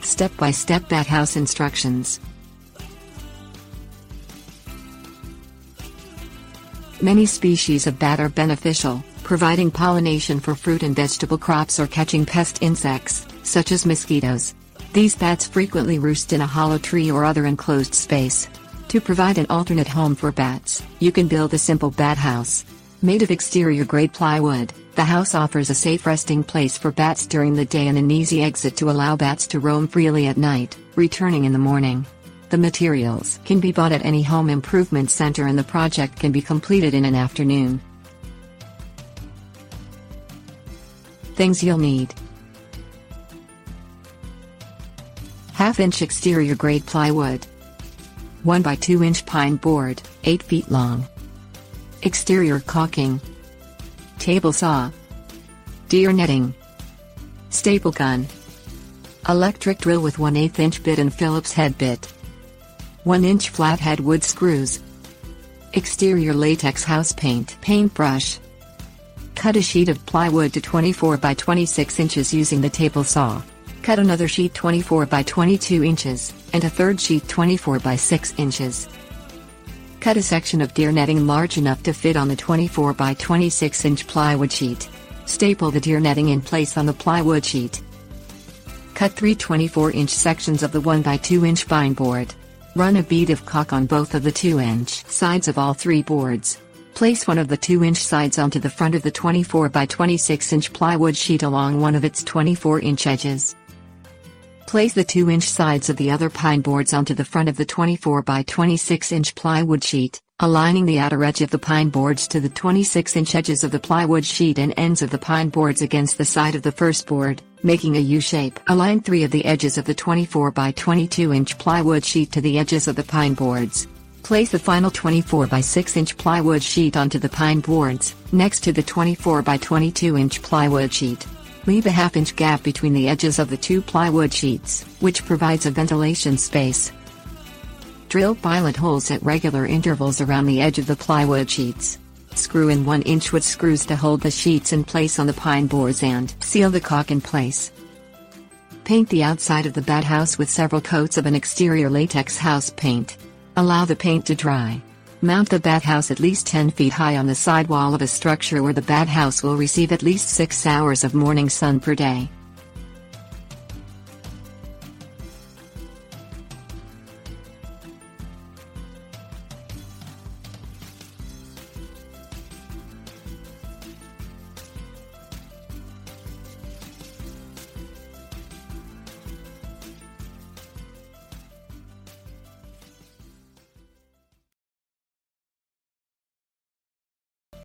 Step-by-step bat house instructions. Many species of bat are beneficial, providing pollination for fruit and vegetable crops or catching pest insects, such as mosquitoes. These bats frequently roost in a hollow tree or other enclosed space. To provide an alternate home for bats, you can build a simple bat house. Made of exterior-grade plywood, the house offers a safe resting place for bats during the day and an easy exit to allow bats to roam freely at night, returning in the morning. The materials can be bought at any home improvement center and the project can be completed in an afternoon. Things you'll need: half-inch exterior-grade plywood, 1 by 2 inch pine board, 8 feet long, exterior caulking, table saw, deer netting, staple gun, electric drill with 1/8 inch bit and Phillips head bit, 1 inch flathead wood screws, exterior latex house paint, paintbrush. Cut a sheet of plywood to 24 by 26 inches using the table saw. Cut another sheet 24 by 22 inches, and a third sheet 24 by 6 inches. Cut a section of deer netting large enough to fit on the 24 by 26 inch plywood sheet. Staple the deer netting in place on the plywood sheet. Cut 3 24-inch sections of the 1 by 2 inch pine board. Run a bead of caulk on both of the 2-inch sides of all 3 boards. Place one of the 2-inch sides onto the front of the 24 by 26 inch plywood sheet along one of its 24-inch edges. Place the 2-inch sides of the other pine boards onto the front of the 24 by 26 inch plywood sheet, aligning the outer edge of the pine boards to the 26-inch edges of the plywood sheet and ends of the pine boards against the side of the first board, making a U shape. Align 3 of the edges of the 24 by 22 inch plywood sheet to the edges of the pine boards. Place the final 24 by 6 inch plywood sheet onto the pine boards, next to the 24 by 22 inch plywood sheet. Leave a half-inch gap between the edges of the 2 plywood sheets, which provides a ventilation space. Drill pilot holes at regular intervals around the edge of the plywood sheets. Screw in 1-inch wood screws to hold the sheets in place on the pine boards and seal the caulk in place. Paint the outside of the bat house with several coats of an exterior latex house paint. Allow the paint to dry. Mount the bat house at least 10 feet high on the side wall of a structure where the bat house will receive at least 6 hours of morning sun per day.